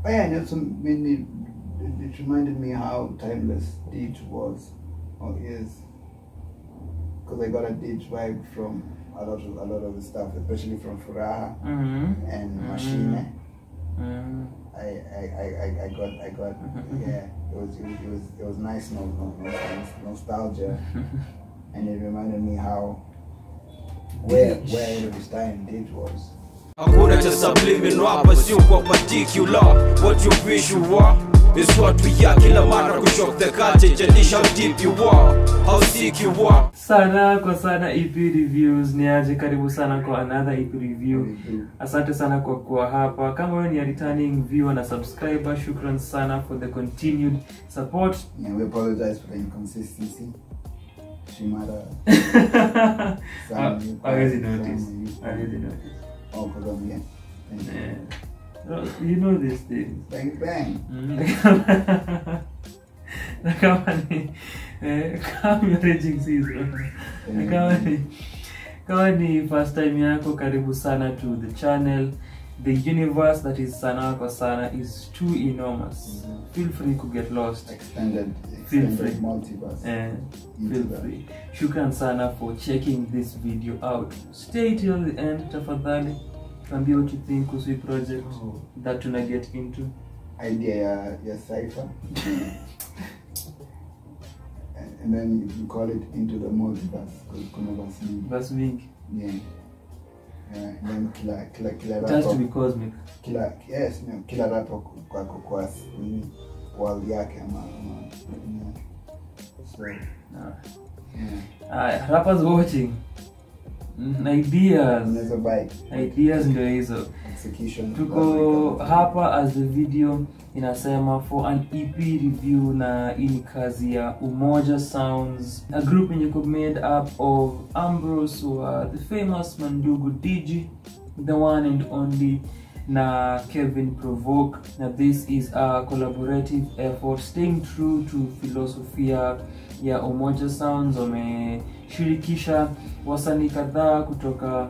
But yeah, it reminded me how timeless Dij was or is, because I got a Dij vibe from a lot of the stuff, especially from Furaha and Machine. I got yeah, it was nice nostalgia, and it reminded me how where of his time Dij was. Hakuna cha subliminal hapa, sio kwa particular. What you wish you were is what we are. Kila mara kushock the culture, jadish how deep you are, how sick you are. Sana kwa sana EP reviews, niaje karibu sana kwa another EP review. Asante sana kwa kuwa hapa. Kama wewe ni a returning viewer na subscriber, shukran sana for the continued support. Yeah, we apologize for the inconsistency. Shimada. I already noticed. Oh, because I'm here. Yeah. You know these things. Bang bang. Kama raging season. Kama ni first time yako, karibu sana to the channel. The universe that is Sana kwa Sana is too enormous. Feel free to get lost. Extended multiverse. Feel free. Shukran sana for checking this video out. Stay till the end, tafadhali. Tuambie what you think kuhusu project that tuna get into. Idea ya cipher. And then you call it into the multiverse. Verse mingi. Yeah. And then kila it has to be cosmic. Kila rapo kwa world yake ama so rappers watching. Ideas ndio hizo. Execution. Tuko hapa as the video inasema for an EP review, na ini kazi ya Umoja Sounds, a group made up of Ambrose, the famous Mandugu Digital, the one and only, na Kevin Provoke. Now this is a collaborative effort staying true to filosofia ya Umoja Sounds. Wameshirikisha wasanii kadhaa kutoka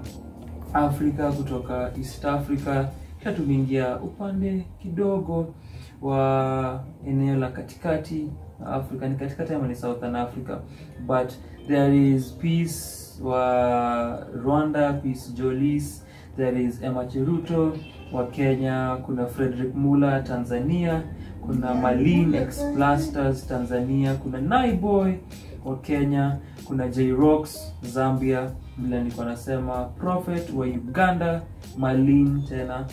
Afrika, kutoka East Africa. Kisha tumeingia upande kidogo wa eneo la katikati Africa, ni katikati ama ni Southern Africa, but there is Peace wa Rwanda, Peace Jolis, there is Cheruto wa Kenya, kuna Fredrick Mulla Tanzania, kuna Marleen Xplastaz Tanzania, kuna Naiboi wa Kenya, kuna J-Rocks Zambia, bila nilikuwa nasema P.R.O.F.E.T wa Uganda, Marleen tena,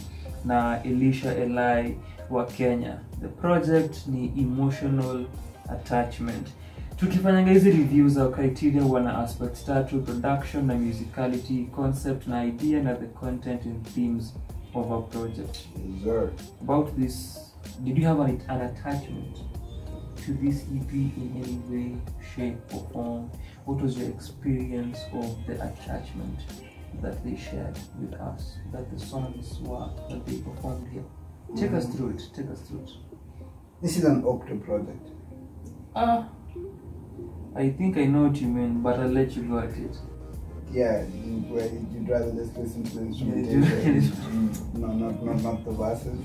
na Elisha Elai wa Kenya. The project ni emotional attachment. Tukifanya hizi reviews za criteria wana aspects tatu: production na musicality, concept na idea, na the content and themes of a project. About this, did you have an attachment to this EP in any way, shape or form? What was your experience of the attachment that they shared with us, that the songs were, that they performed here? Take us through it. This is an Octo project. I think I know what you mean, but I'll let you go at it. Yeah, you'd rather just listen to the instrumentation. No, not the verses.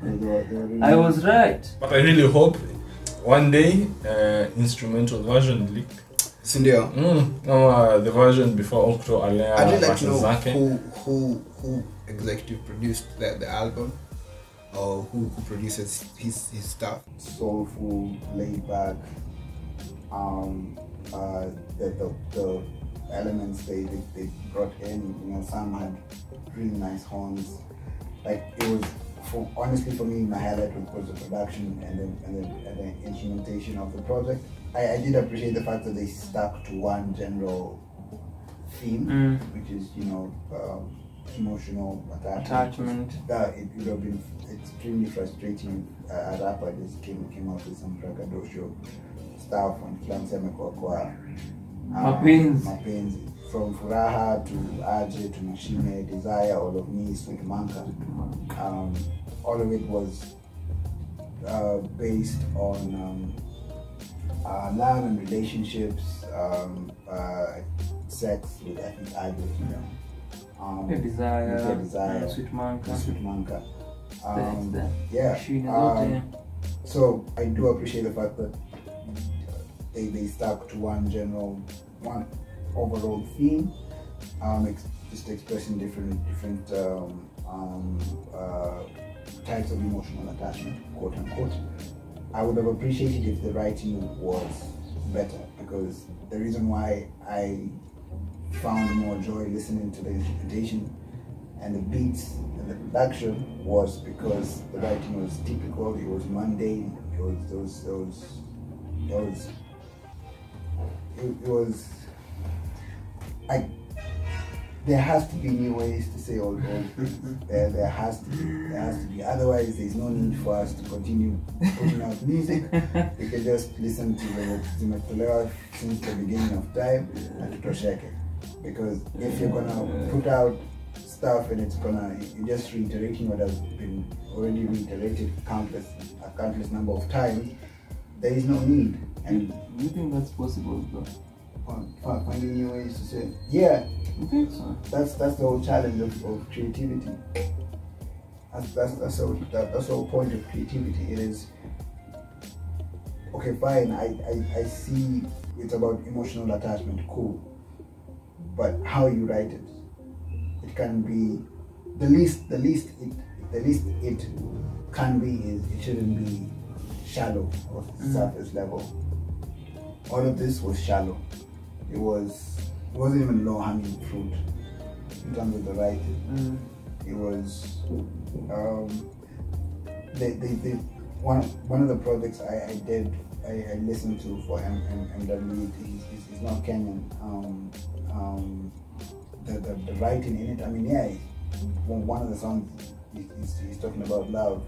Really I was right. But I really hope one day instrumental version leak. Sindio. The version before Octo Alea. I'd really like to know who executive produced the album, or who produces his stuff. Soulful, laidback. The elements they brought in, some had really nice horns. Like, it was, honestly for me, my highlight was the production and the instrumentation of the project. I did appreciate the fact that they stuck to one general theme, which is emotional attachment. It would have been extremely frustrating. A rapper just came out with some braggadocio stuff and kilanseme kwa mapenzi, from Furaha to Aje to Machine, Desire, all of me, Sweet Manka. All of it was based on love and relationships, sex with ethnic Aje, Desire, Sweet Manka. Yeah. Machine zote. So I do appreciate the fact that they stuck to one overall theme, just expressing different types of emotional attachment, quote unquote. I would have appreciated if the writing was better, because the reason why I found more joy listening to the instrumentation and the beats and the production was because the writing was typical, it was mundane, there has to be new ways to say all things. There has to be. Otherwise, there's no need for us to continue putting out music. We can just listen to the zimetolewa since the beginning of time and tutosheke. Because if you're gonna put out stuff and you're just reiterating what has been already reiterated a countless number of times, there is no need. And do you think that's possible, bro? Finding new ways to say, yeah. You think so? That's the whole challenge of creativity. That's the whole point of creativity. It is okay, fine. I see it's about emotional attachment, cool. But how you write it, it can be the least it can be is it shouldn't be shallow or surface level. All of this was shallow. It wasn't even low-hanging fruit in terms of the writing. It was one of the projects I listened to for MW. He's not Kenyan. The writing in it. I mean, yeah, one of the songs he's talking about love,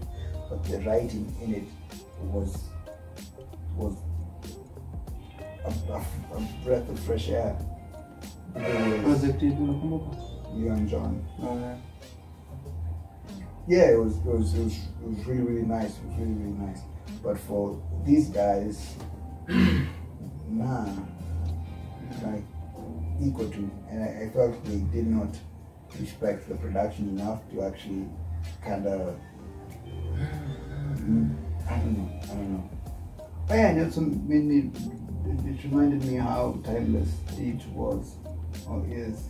but the writing in it was a breath of fresh air. Project You and John. Okay. Yeah, it was really nice. It was really nice. But for these guys, nah, like equal to, and I felt they did not respect the production enough to actually kind of, I don't know. But yeah, it reminded me how timeless Ditch was or is,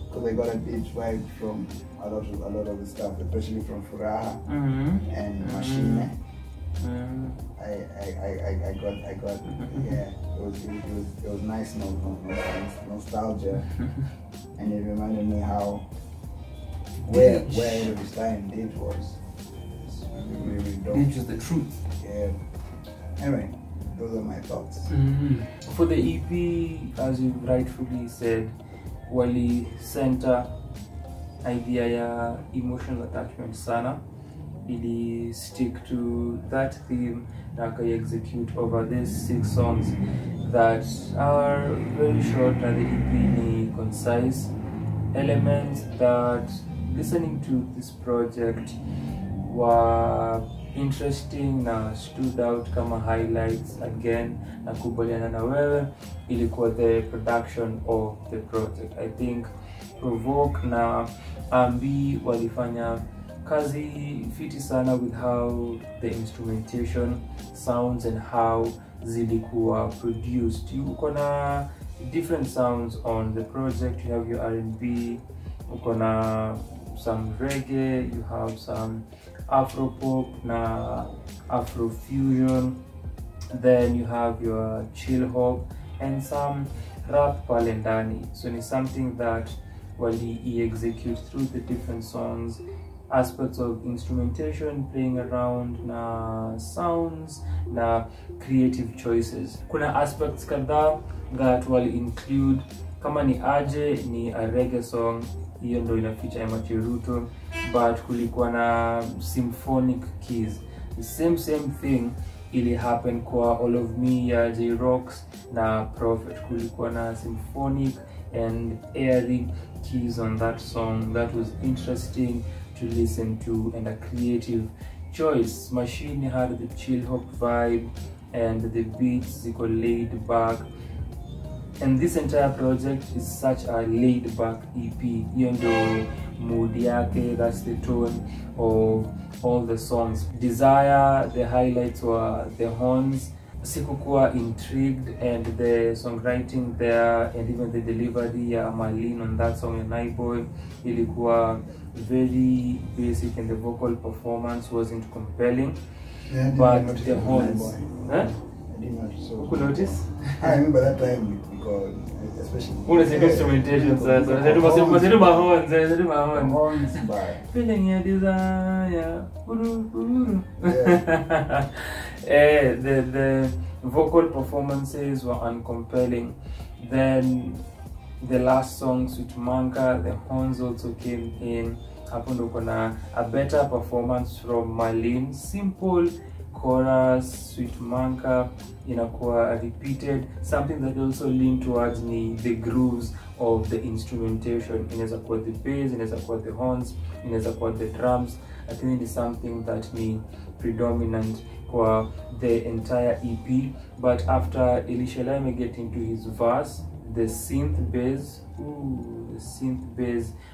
because I got a Ditch vibe from a lot of the stuff, especially from Furaha and Machine. I got yeah, it was nice nostalgia, and it reminded me how where ahead of his time Ditch was. Really dope. Ditch is the truth. Yeah. Anyway, those are my thoughts. For the EP, as you rightfully said, wali center idea ya emotional attachment sana, ili stick to that theme na execute over these 6 songs that are very short and the EP ni concise elements that listening to this project were interesting na stood out kama highlights. Again, nakubaliana na wewe, ilikuwa the production of the project. I think Provoke na Ambi walifanya kazi fiti sana with how the instrumentation sounds and how zilikuwa produced. Uko na different sounds on the project. You have your R&B, uko na some reggae, you have some Afro-pop na Afro-fusion, then you have your chill hop and some rap pale ndani. So it's something that wali execute through the different songs, aspects of instrumentation, playing around na sounds na creative choices. Kuna aspects kadhaa that wali include, kama ni aje ni a reggae song, hiyo ndo ina feature ya Cheruto, but kulikuwa na symphonic keys. The same thing ili happen kwa All of Me ya J-Rocks na P.R.O.F.E.T. Kulikuwa na symphonic and airy keys on that song. That was interesting to listen to and a creative choice. Machine had the chill hop vibe and the beats ziko laid back. And this entire project is such a laid back EP. Hiyo ndo mood yake, that's the tone of all the songs. Desire, the highlights were the horns. Sikukuwa intrigued, and the songwriting there and even the delivery ya Marleen on that song ya Naiboi ilikuwa very basic, and the vocal performance wasn't compelling. Yeah, but the horns, I did not Who notice? I remember that time because especially Unasema instrumentation sasa. Unasema horns. Feeling your desire. The vocal performances were uncompelling. Then the last song, Sweet Manka, the horns also came in. Hapo ndo kuna a better performance from Marleen. Simple chorus, Sweet Manka inakuwa repeated. Something that also leaned towards the grooves of the instrumentation. Inaweza kuwa the bass, inaweza kuwa the horns, inaweza kuwa the drums. I think it is something that ni predominant for the entire EP. But after Elisha Elai may get into his verse, the synth bass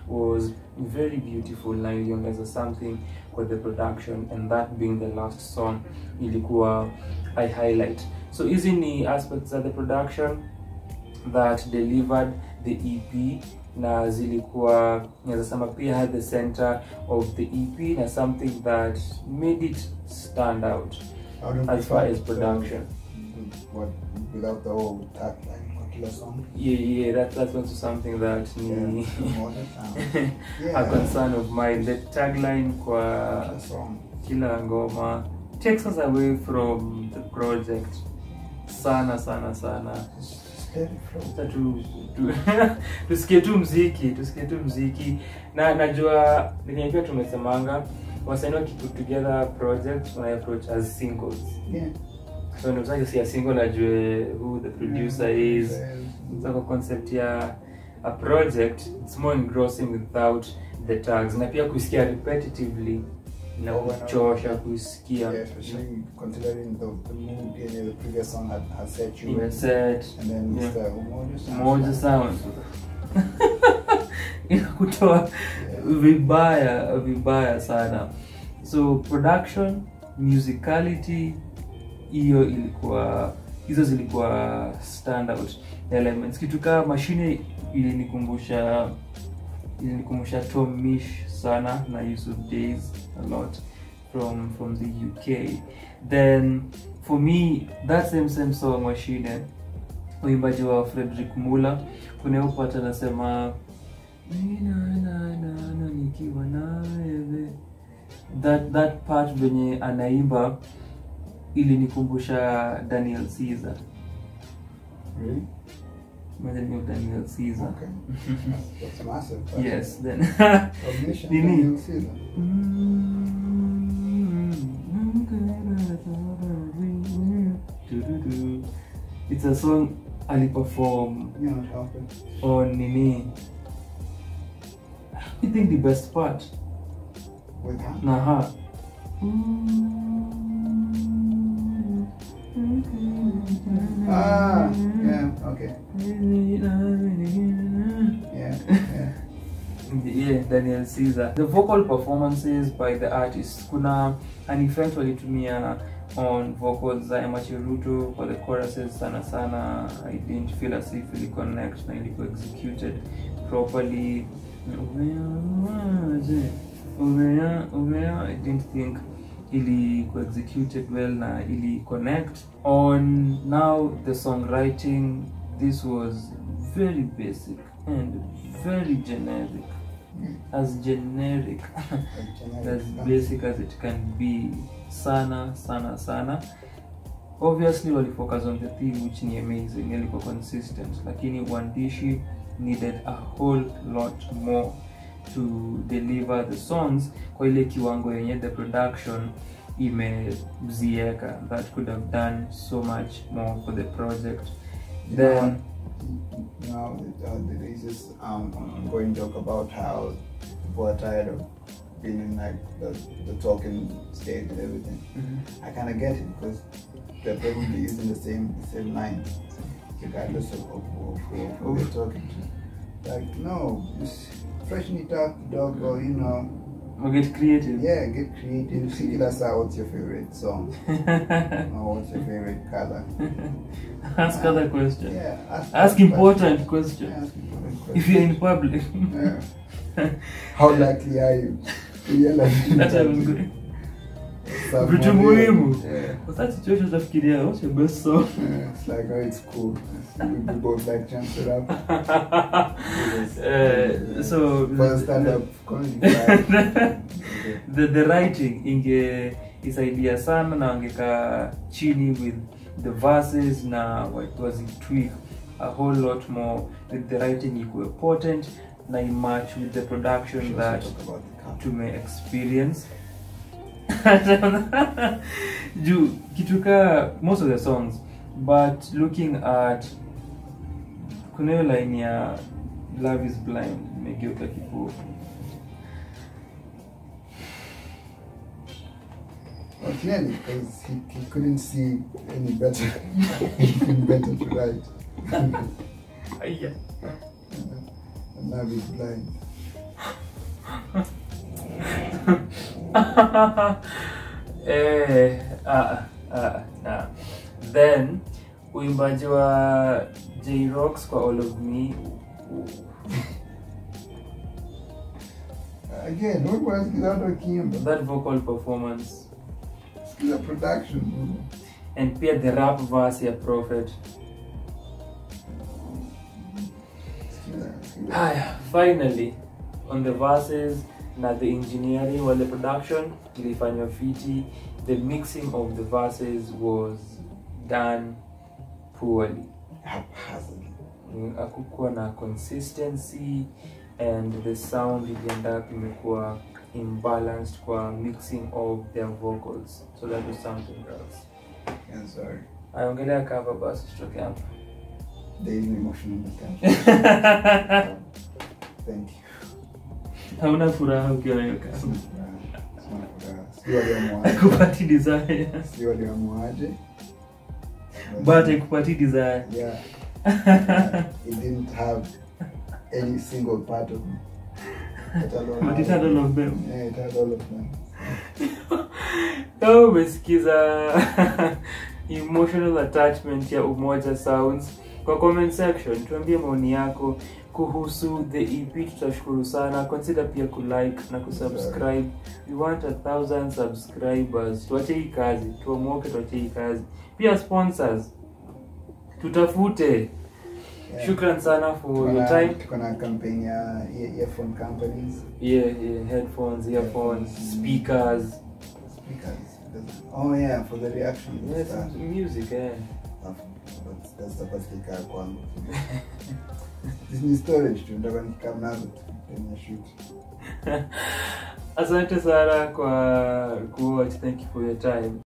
was very beautiful. Na iliongeza something for the production, and that being the last song ilikuwa I highlight. So hizi ni aspects of the production that delivered the EP, na zilikuwa nazasema pia had the center of the EP, na something that made it stand out as far as production. What, without the whole tagline, kila song? Yeah, that's also something that a concern of mine. The tagline kwa kila ngoma takes us away from the project. Sana. Tusikie tu mziki. Na najua nikiwa tumesemanga wasanii wakiput together project when I approach as singles. Yeah. So ndio si a single najue who the producer is. So concept ya a project, it's more engrossing without the tags. Na pia kusikia repetitively na kuchosha kusikia. Yeah, especially considering the mood the previous song had set you. Even set. And then it's the Umoja Sounds. Inakutoa vibaya sana. So production, musicality, hizo zilikuwa standout elements. Kitu kama mashine ilinikumbusha Tom Misch sana na use of days a lot from the UK. Then for me that same song mashine uimbaji wa Fredrick Mulla kuna upata nasema na nikiwa nawe, that part venye anaimba ilinikumbusha Daniel Caesar. Really? Daniel Caesar. Okay. That's massive. Yes, then Daniel Caesar. It's a song Ali perform on Nini. I think the best part with her. Naha. Yeah, okay. Yeah, Daniel Caesar. The vocal performances by the artists, kuna an effect walitumia on vocals za Cheruto for the choruses sana. I didn't feel as if it connect na ilikuwa executed properly. I didn't think ili executed well na ili connect. On now the songwriting, this was very basic and very generic. As generic as basic as it can be. Sana. Obviously wali focus on the theme, which ni amazing, ilikuwa consistent, lakini uandishi needed a whole lot more to deliver the songs kwa ile kiwango yenye the production imezieka. That could have done so much more for the project. Then there is this ongoing joke about how people are tired of being in like the talking stage and everything. I kind of get it because they're probably using the same lines. regardless of who they're talking to. Like, no, just freshen it up, dog, or you know. Or get creative. Yeah, get creative. Figure out what's your favorite song. Or what's your favorite color. Ask other questions. Yeah, ask important questions. Yeah, ask important questions. If you're in public. Yeah. How likely are you to yell at me? That's how I'm going. Vitu muhimu. What's that situation of Kiria? What's your best song? Yeah, it's like, oh, it's cool. We both like chance it up. So for stand-up comedy. The writing isaidia sana na angeka chini with the verses na was it tweak a whole lot more with the writing equal potent na match with the production that to may experience. Kituka most of the songs, but looking at kuna line ya Love is Blind megeuka kipo. Well, clearly, because he couldn't see any better, anything better to write. Yeah. And Love is Blind. Then uimbaji wa J-Rocks kwa All of Me. Again, what was Uganda Kimba? That vocal performance. The production. And pia the rap verse ya P.R.O.F.E.T. Finally, on the verses, na the engineering or the production, ilifanywa fiti. The mixing of the verses was done poorly. Haphazardly. Hakukuwa na consistency, and the sound ilienda imekuwa imbalanced kwa mixing of their vocals. So that was something else. Yeah, sorry. Aongelea cover bus tutoke hapa. There is no emotion in the Thank you. Hauna furaha ukiwa hiyo cover. Sio Kupati desire. Sio aliamuaje. But ikupati desire. Yeah. It didn't have any single part of me. But it had all of them. Yeah, it had all of them. Kama umesikiza emotional attachment ya Umoja Sounds, kwa comment section tuambie maoni yako kuhusu the EP. Tutashukuru sana. Consider pia kulike na kusubscribe. We want 1,000 subscribers. Tuache hii kazi, tuamuoke tuache hii kazi. Pia sponsors tutafute. Yeah. Shukran sana for your time. Tuko na campaign ya earphone companies. Yeah, headphones, earphones, speakers. Oh yeah, for the reaction. Yes, music, yeah. That's the first thing I want. This is storage to ndaba nikam nazo kwenye shoot. Asante sana kwa kuwatch. Thank you for your time.